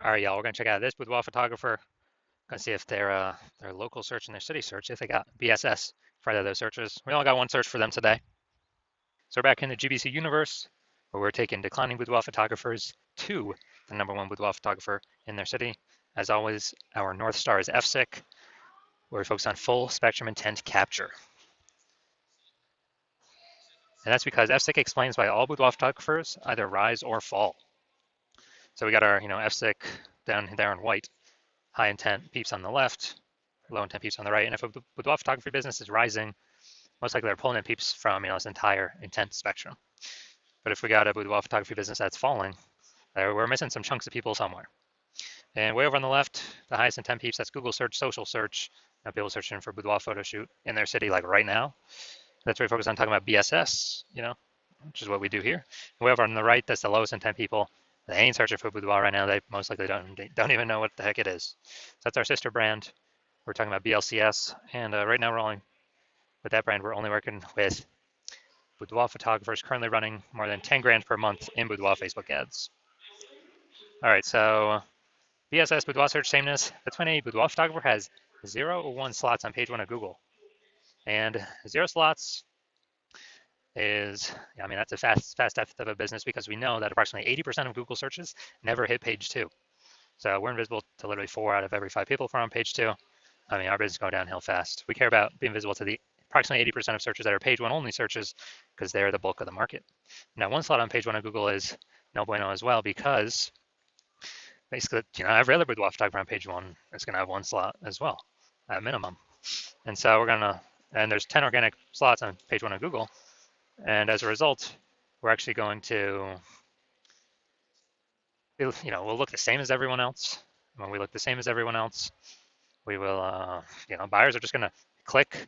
All right, y'all, we're gonna check out this Boudoir photographer. Gonna see if their local search and their city search, if they got BSS for either of those searches. We only got one search for them today. So we're back in the GBC universe, where we're taking declining boudoir photographers to the #1 boudoir photographer in their city. As always, our North Star is FSIC, where we focus on full spectrum intent capture. And that's because FSIC explains why all boudoir photographers either rise or fall. So we got our, FSIC down there in white, high intent peeps on the left, low intent peeps on the right. And if a boudoir photography business is rising, most likely they're pulling in peeps from, this entire intent spectrum. But if we got a boudoir photography business that's falling, we're missing some chunks of people somewhere. And way over on the left, the highest intent peeps, that's Google search, social search. People searching for boudoir photo shoot in their city, like right now. That's where we focus on talking about BSS, which is what we do here. Way over on the right, that's the lowest intent people. They ain't searching for boudoir right now. They most likely don't even know what the heck it is. So that's our sister brand. We're talking about BLCS, and right now with that brand, we're only working with boudoir photographers currently running more than 10 grand per month in boudoir Facebook ads. All right, so BSS, boudoir search sameness. That's when a boudoir photographer has 0 or 1 slots on page 1 of Google. And 0 slots is, that's a fast death of a business, because we know that approximately 80% of Google searches never hit page 2. So we're invisible to literally 4 out of every 5 people if we're on page 2. Our business is going downhill fast. We care about being visible to the approximately 80% of searches that are page 1 only searches, because they're the bulk of the market. Now, 1 slot on page 1 of Google is no bueno as well, because basically, every other boudoir photographer on page 1 is going to have 1 slot as well, at minimum. And so and there's 10 organic slots on page 1 of Google. And as a result, we're actually going to, we'll look the same as everyone else. When we look the same as everyone else, we will, buyers are just going to click.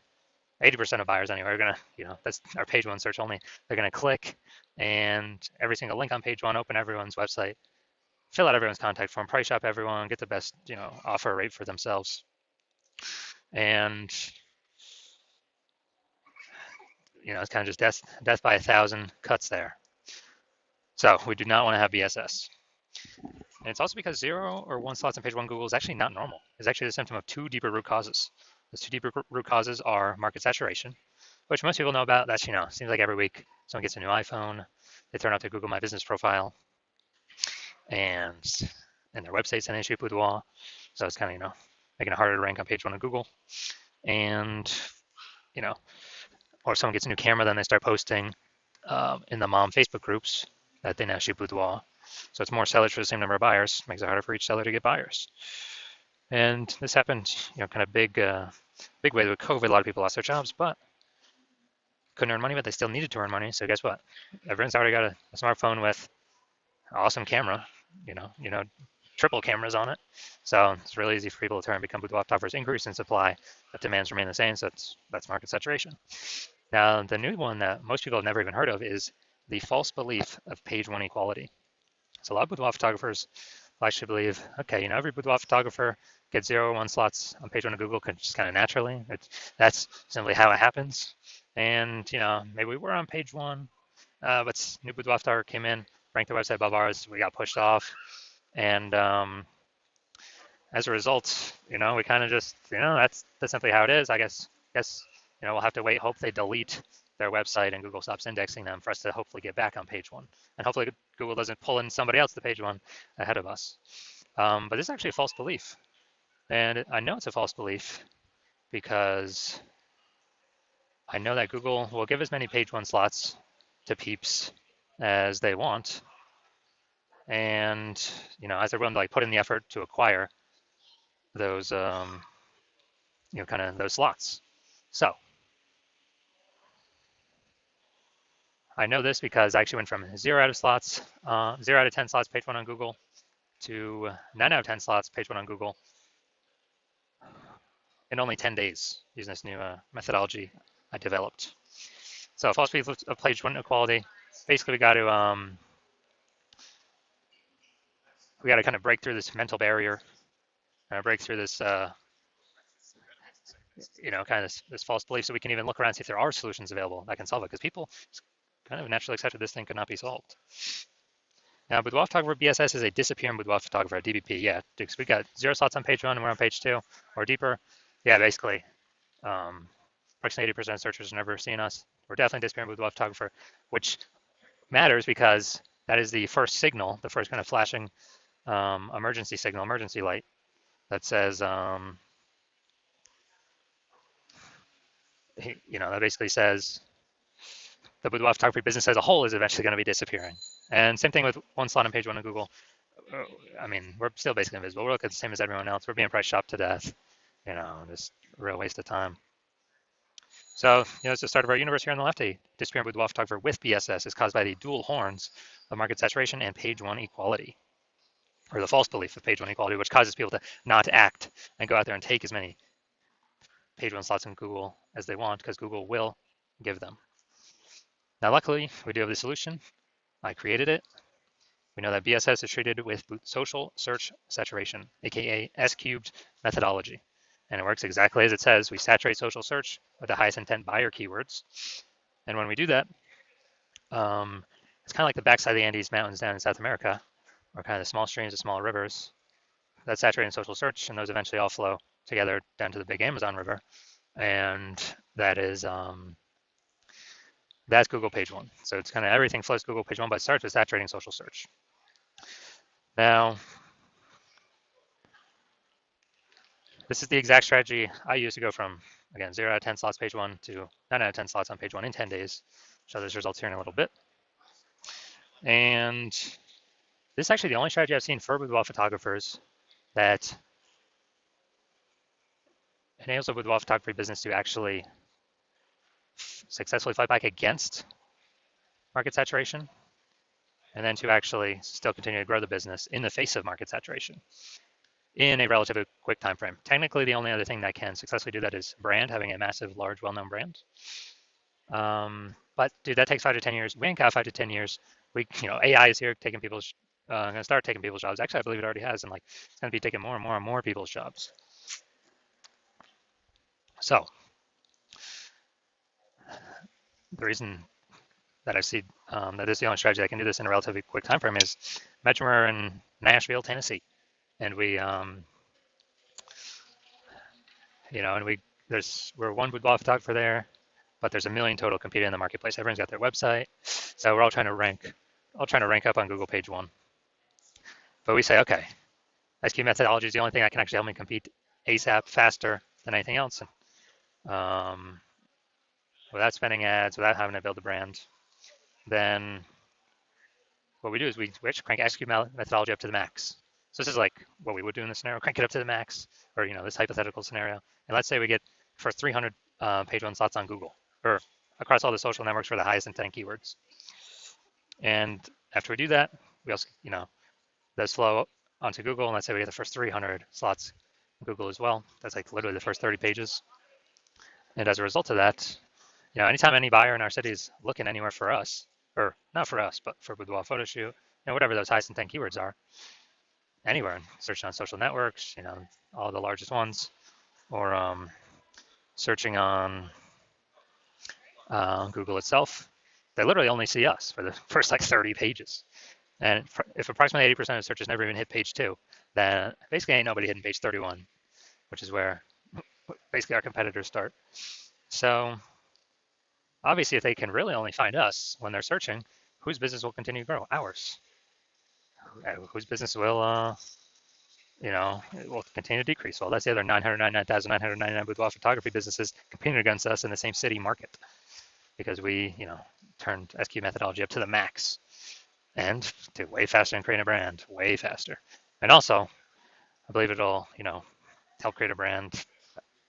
80% of buyers anyway are going to, that's our page 1 search only. They're going to click, and every single link on page 1, open everyone's website, fill out everyone's contact form, price shop everyone, get the best, offer rate for themselves. And it's kind of just death by 1,000 cuts there. So we do not want to have BSS. And it's also because 0 or 1 slots on page 1 Google is actually not normal. It's actually the symptom of 2 deeper root causes. Those 2 deeper root causes are market saturation, which most people know about. That's, seems like every week someone gets a new iPhone, they turn out their Google My Business profile, and their website's an issue boudoir. So it's kind of, making it harder to rank on page 1 of Google. And, or someone gets a new camera, then they start posting in the mom Facebook groups that they now shoot boudoir. So it's more sellers for the same number of buyers, makes it harder for each seller to get buyers. And this happened, kind of big way with COVID. A lot of people lost their jobs, but couldn't earn money, but they still needed to earn money. So guess what? Everyone's already got a smartphone with an awesome camera, triple cameras on it. So it's really easy for people to turn and become boudoir photographers. Increase in supply, but demands remain the same. So that's market saturation. Now, the new one that most people have never even heard of is the false belief of page 1 equality. So a lot of boudoir photographers actually believe, okay, every boudoir photographer gets 0 or 1 slots on page 1 of Google just kind of naturally. That's simply how it happens. And, maybe we were on page 1, but new boudoir photographer came in, ranked the website above ours, we got pushed off. And as a result, we kind of just, that's simply how it is. I guess, we'll have to wait, hope they delete their website and Google stops indexing them for us to hopefully get back on page 1. And hopefully Google doesn't pull in somebody else to page 1 ahead of us. But this is actually a false belief. And I know it's a false belief because I know that Google will give as many page 1 slots to peeps as they want. And, as they're willing to put in the effort to acquire those, kind of those slots. So I know this because I actually went from 0 out of 10 slots, page 1 on Google, to 9 out of 10 slots, page 1 on Google, in only 10 days using this new methodology I developed. So false belief of page 1 equality. Basically, we got to kind of break through this mental barrier, break through this, kind of this false belief, so we can even look around and see if there are solutions available that can solve it. Because people kind of naturally accepted this thing could not be solved. Now, Boudoir Photographer BSS is a disappearing Boudoir Photographer, DBP. Yeah, because we got 0 slots on page 1 and we're on page 2 or deeper. Yeah, basically, approximately 80% of searchers have never seen us. We're definitely disappearing Boudoir Photographer, which matters because that is the first signal, the first kind of flashing emergency signal, emergency light that says, that basically says the boudoir photography business as a whole is eventually going to be disappearing. And same thing with 1 slot on page 1 of Google. I mean, we're still basically invisible. We're looking the same as everyone else. We're being price shopped to death. Just a real waste of time. So, it's the start of our universe here on the left. A disappearing boudoir photographer with BSS is caused by the dual horns of market saturation and page 1 equality, or the false belief of page 1 equality, which causes people to not act and go out there and take as many page 1 slots in Google as they want, because Google will give them. Now, luckily, we do have the solution. I created it. We know that BSS is treated with social search saturation, aka S-cubed methodology. And it works exactly as it says. We saturate social search with the highest intent buyer keywords. And when we do that, it's kind of like the backside of the Andes Mountains down in South America, or kind of the small streams, the small rivers. That's saturating social search, and those eventually all flow together down to the big Amazon River. And that is that's Google page 1. So it's kind of everything flows Google page 1, but it starts with saturating social search. Now, this is the exact strategy I use to go from, again, 0 out of 10 slots page 1 to 9 out of 10 slots on page 1 in 10 days. Show those results here in a little bit. And this is actually the only strategy I've seen for boudoir photographers that enables a boudoir photography business to actually successfully fight back against market saturation, and then to actually still continue to grow the business in the face of market saturation in a relatively quick time frame. Technically, the only other thing that can successfully do that is brand, having a massive, large, well-known brand. But dude, that takes 5 to 10 years. We ain't got 5 to 10 years. AI is here taking people's, going to start taking people's jobs. Actually, I believe it already has, and it's going to be taking more and more and more people's jobs. So the reason that I see that this is the only strategy that can do this in a relatively quick time frame is imagine we're in Nashville, Tennessee, and we're one boudoir photographer there, but there's a million total competing in the marketplace. Everyone's got their website, so we're all trying to rank up on Google page 1. But we say, okay, SQ methodology is the only thing that can actually help me compete ASAP, faster than anything else, without spending ads, without having to build a brand. Then what we do is we actually crank SQ methodology up to the max. So this is like what we would do in this scenario, crank it up to the max, or this hypothetical scenario. And let's say we get for 300 page 1 slots on Google, or across all the social networks for the highest intent keywords. And after we do that, we also, those flow onto Google, and let's say we get the first 300 slots on Google as well. That's like literally the first 30 pages. And as a result of that, anytime any buyer in our city is looking anywhere for us, or not for us, but for boudoir photo shoot, whatever those highest intent keywords are, anywhere, searching on social networks, all the largest ones, or searching on Google itself, they literally only see us for the first 30 pages. And if approximately 80% of searches never even hit page 2, then basically ain't nobody hitting page 31, which is where basically our competitors start. So obviously, if they can really only find us when they're searching, whose business will continue to grow? Ours. Whose business will will continue to decrease. Well, that's the other 999,999 boudoir photography businesses competing against us in the same city market, because we, turned SQ methodology up to the max and did way faster than creating a brand, way faster. And also, I believe it'll, help create a brand,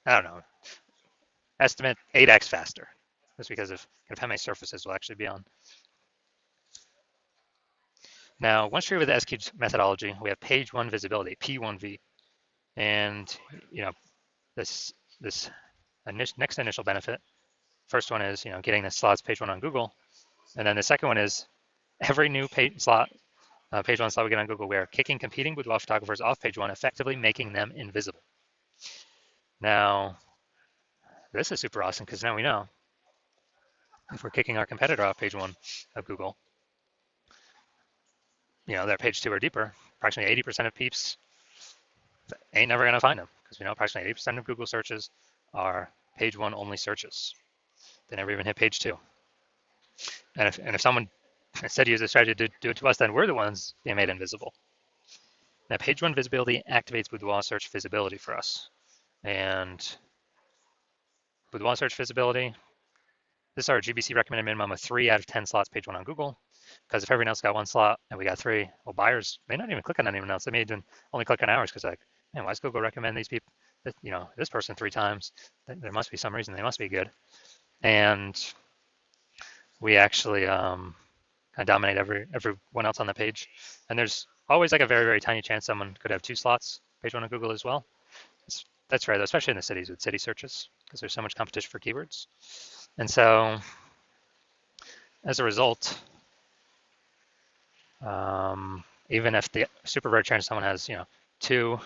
I don't know, estimate 8x faster, just because of how many surfaces we'll actually be on. Now, once you're with the SQ methodology, we have page 1 visibility, P1V. And, this next initial benefit, first one is, getting the slots page 1 on Google. And then the second one is every new page 1 slot we get on Google, we are kicking competing boudoir photographers off page 1, effectively making them invisible. Now, this is super awesome because now we know if we're kicking our competitor off page 1 of Google, they're page 2 or deeper, approximately 80% of peeps ain't never going to find them because we know approximately 80% of Google searches are page 1 only searches. They never even hit page 2. And if someone instead used a strategy to do it to us, then we're the ones being made invisible. Now, page 1 visibility activates Boudoir search visibility for us. And Boudoir search visibility, this is our GBC recommended minimum of 3 out of 10 slots page 1 on Google. Because if everyone else got 1 slot and we got 3, well, buyers may not even click on anyone else. They may even only click on ours because like, man, why does Google recommend these people, this person 3 times? There must be some reason. They must be good. And we actually kind of dominate everyone else on the page. And there's always like a very, very tiny chance someone could have 2 slots page 1 on Google as well. That's rare, though, especially in the cities with city searches because there's so much competition for keywords. And so as a result, even if the super rare chance someone has, two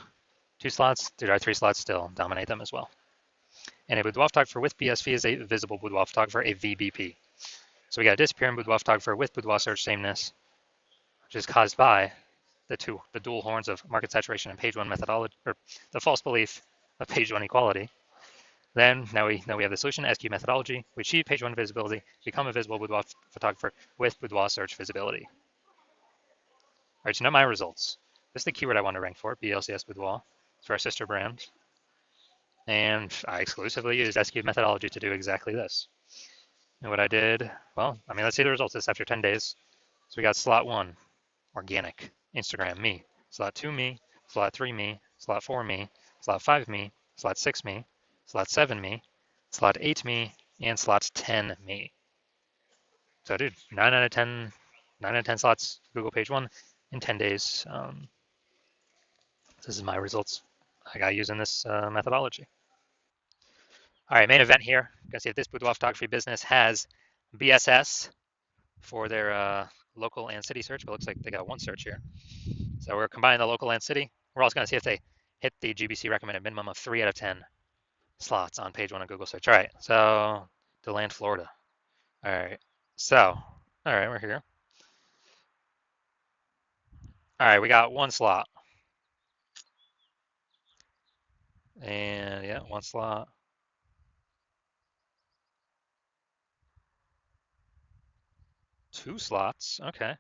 slots, there are 3 slots still dominate them as well. And a boudoir photographer with BSV is a visible boudoir photographer, a VBP. So we got a disappearing boudoir photographer with boudoir search sameness, which is caused by the dual horns of market saturation and page 1 methodology, or the false belief of page 1 equality. Then now we have the solution, SQ methodology. We achieve page 1 visibility, become a visible boudoir photographer with boudoir search visibility. All right, so now my results. This is the keyword I want to rank for, BLCS Boudoir. It's for our sister brand. And I exclusively used SQ methodology to do exactly this. And what I did, well, let's see the results. This after 10 days. So we got slot 1, organic, Instagram, me. Slot 2, me. Slot 3, me. Slot 4, me. Slot 5, me. Slot 6, me. Slot 7, me. Slot 8, me. And slot 10, me. So dude, 9 out of 10 slots Google page 1 in 10 days. This is my results I got using this methodology. All right, main event here. You can see if this boudoir photography business has BSS for their local and city search, but it looks like they got 1 search here. So we're combining the local and city. We're also going to see if they hit the GBC recommended minimum of 3 out of 10 slots on page 1 of Google search. All right, so DeLand, Florida. All right, so, all right, we're here. All right, we got 1 slot. And yeah, 1 slot. 2 slots, okay.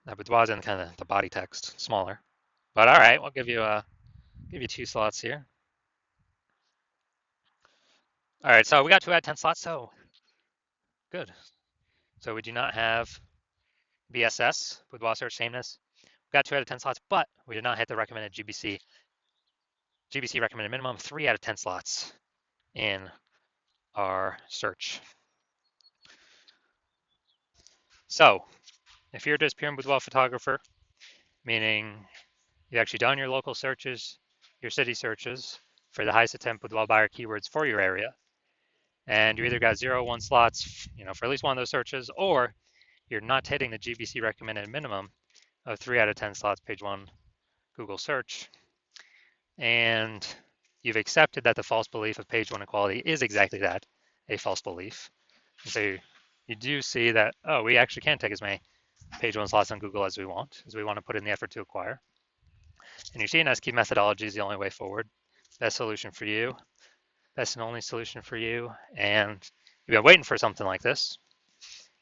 Now boudoir is in kind of the body text, smaller. But all right, we'll give you 2 slots here. All right, so we got 2 out of 10 slots, so good. So we do not have BSS, boudoir search sameness. We got 2 out of 10 slots, but we did not hit the recommended GBC recommended minimum 3 out of 10 slots in our search. So if you're a disappearing boudoir photographer, meaning you've actually done your local searches, your city searches for the highest attempt boudoir buyer keywords for your area, and you either got 0 or 1 slots, for at least one of those searches, or you're not hitting the GBC recommended minimum of 3 out of 10 slots page 1 Google search, and you've accepted that the false belief of page 1 equality is exactly that, a false belief. And so you do see that, oh, we actually can take as many page 1 slots on Google as we want to put in the effort to acquire. And you see an SQ methodology is the only way forward. Best solution for you, best and only solution for you. And you've been waiting for something like this.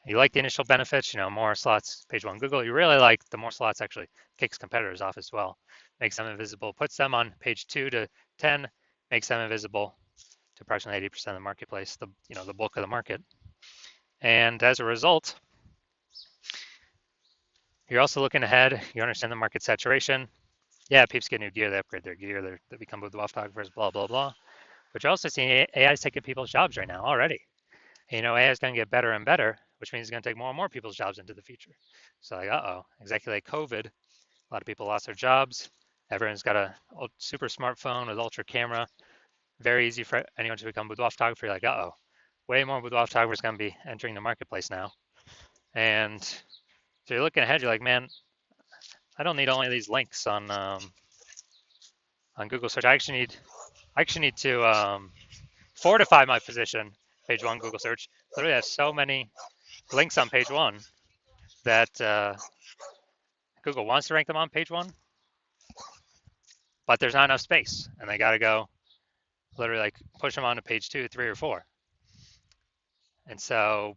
You like the initial benefits, more slots page 1 Google. You really like the more slots actually kicks competitors off as well. Makes them invisible, puts them on page 2 to 10, makes them invisible to approximately 80% of the marketplace, the bulk of the market. And as a result, you're also looking ahead. You understand the market saturation. Yeah, peeps get new gear, they upgrade their gear, they become boudoir photographers, blah, blah, blah. But you're also seeing AI is taking people's jobs right now already. And, AI is going to get better and better, which means it's going to take more and more people's jobs into the future. So like, exactly like COVID, a lot of people lost their jobs. Everyone's got a super smartphone with ultra camera. Very easy for anyone to become boudoir photographer. You're like, way more boudoir photographers going to be entering the marketplace now. And so you're looking ahead, you're like, man, I don't need only these links on Google search. I actually need to fortify my position page 1 Google search. Literally has so many links on page 1 that Google wants to rank them on page 1, but there's not enough space, and they got to go literally like push them onto page 2, 3, or 4. And so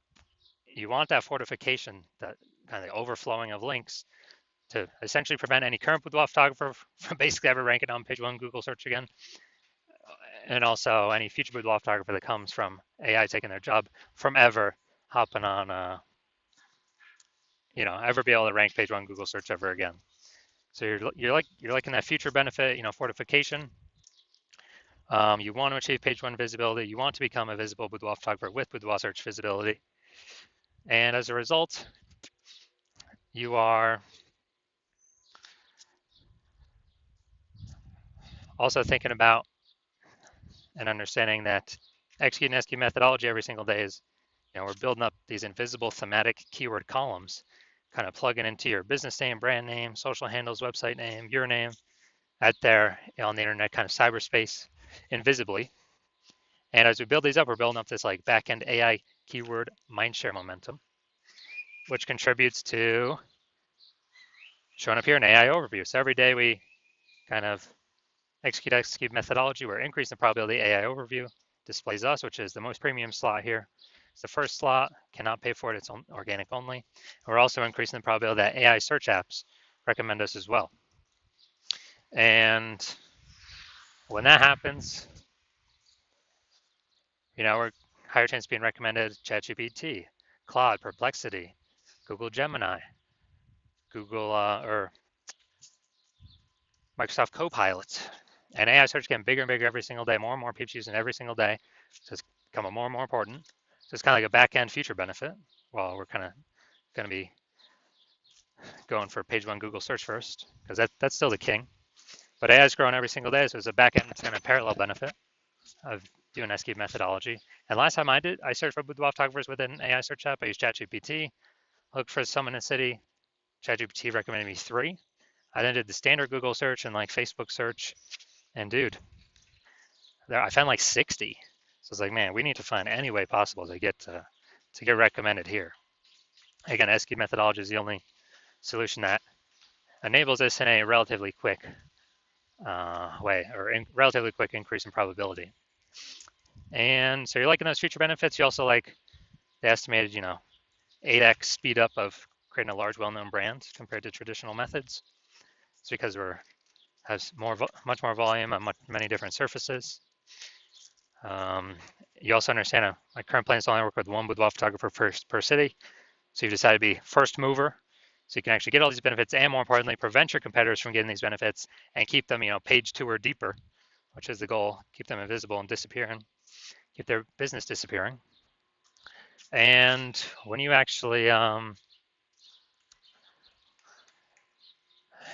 you want that fortification, that kind of overflowing of links, to essentially prevent any current boudoir photographer from basically ever ranking on page 1 Google search again, and also any future boudoir photographer that comes from AI taking their job from ever hopping on, ever be able to rank page 1 Google search ever again. So you're liking that future benefit, fortification. You want to achieve page 1 visibility. You want to become a visible boudoir photographer with boudoir search visibility. And as a result, you are also thinking about and understanding that execute and SQ methodology every single day is, we're building up these invisible thematic keyword columns, kind of plugging into your business name, brand name, social handles, website name, your name, out there on the internet, kind of cyberspace, invisibly. And as we build these up, we're building up this like back-end AI keyword mindshare momentum, which contributes to showing up here in AI overview. So every day we kind of execute methodology, we're increasing the probability AI overview displays us, which is the most premium slot here. It's the first slot, cannot pay for it, it's organic only. We're also increasing the probability that AI search apps recommend us as well. And when that happens, we're higher chance of being recommended ChatGPT, Claude, Perplexity, Google Gemini, Google or Microsoft Copilot. And AI search getting bigger and bigger every single day, more and more people using it every single day. So it's becoming more and more important. So it's kind of like a back-end future benefit. Well, we're kind of going to be going for page 1 Google search first, because that's still the king. But AI is growing every single day, so it's a back-end kind of parallel benefit of doing SQ methodology. And last time I searched for boudoir photographers with an AI search app. I used ChatGPT, looked for someone in the city. ChatGPT recommended me 3. I then did the standard Google search and like Facebook search, and dude, I found like 60. So it's like, man, we need to find any way possible to get recommended here. Again, SQ methodology is the only solution that enables this in a relatively quick way, or relatively quick increase in probability. And so you're liking those future benefits. You also like the estimated, 8x speed up of creating a large, well-known brand compared to traditional methods. It's because has much more volume on many different surfaces. You also understand my current plan is to only work with 1 boudoir photographer per city. So you decide to be first mover, so you can actually get all these benefits, and more importantly, prevent your competitors from getting these benefits and keep them, page 2 or deeper, which is the goal. Keep them invisible and disappearing, keep their business disappearing. And when you actually,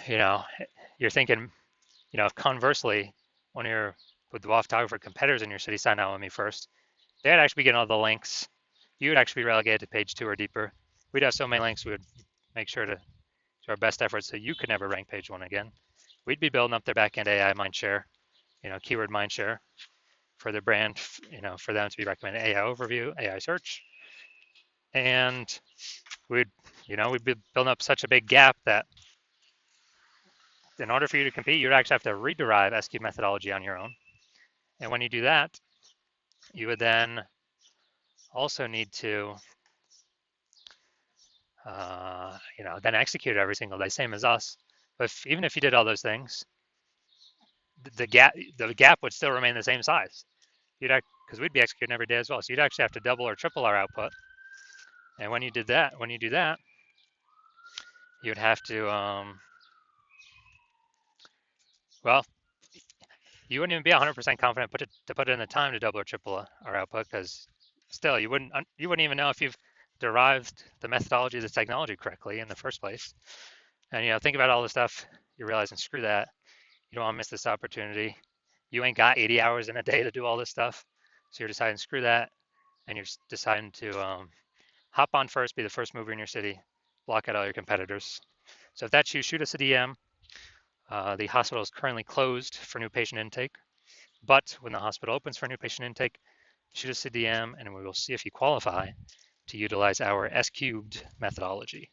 you're thinking, if conversely, one of your boudoir photographer competitors in your city signed out with me first, they'd actually be getting all the links. You would actually be relegated to page 2 or deeper. We'd have so many links, we would make sure to do our best efforts so you could never rank page 1 again. We'd be building up their backend AI mindshare, keyword mindshare for their brand, for them to be recommended AI overview, AI search. And we'd be building up such a big gap that in order for you to compete, you'd actually have to rederive SQ methodology on your own. And when you do that, you would then also need to, then execute every single day, same as us. But even if you did all those things, the gap would still remain the same size. Because we'd be executing every day as well. So you'd actually have to double or triple our output. And when you do that, you'd have to, you wouldn't even be 100% confident to put in the time to double or triple our output, because still you wouldn't even know if you've derived the methodology of the technology correctly in the first place. And think about all the stuff you're realizing, screw that. You don't want to miss this opportunity. You ain't got 80 hours in a day to do all this stuff. So you're deciding, screw that. And you're deciding to hop on first, be the first mover in your city, block out all your competitors. So if that's you, shoot us a DM. The hospital is currently closed for new patient intake, but when the hospital opens for new patient intake, shoot us a DM and we will see if you qualify to utilize our S cubed methodology.